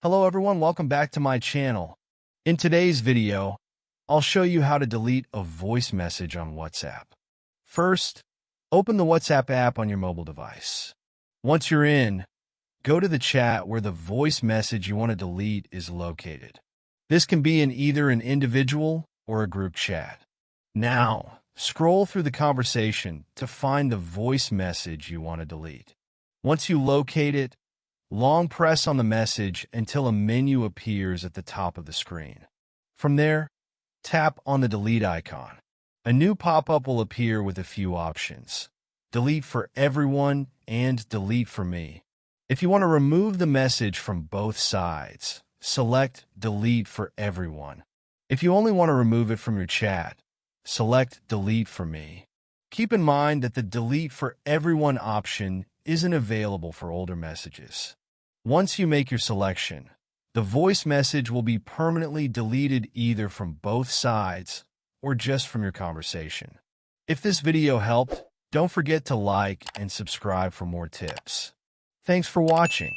Hello everyone, welcome back to my channel. In today's video, I'll show you how to delete a voice message on WhatsApp. First, open the WhatsApp app on your mobile device. Once you're in, go to the chat where the voice message you want to delete is located. This can be in either an individual or a group chat. Now, scroll through the conversation to find the voice message you want to delete. Once you locate it, long press on the message until a menu appears at the top of the screen. From there, tap on the delete icon. A new pop-up will appear with a few options: delete for everyone and delete for me. If you want to remove the message from both sides, select delete for everyone. If you only want to remove it from your chat, select delete for me. Keep in mind that the delete for everyone option isn't available for older messages. Once you make your selection, the voice message will be permanently deleted either from both sides or just from your conversation. If this video helped, don't forget to like and subscribe for more tips. Thanks for watching.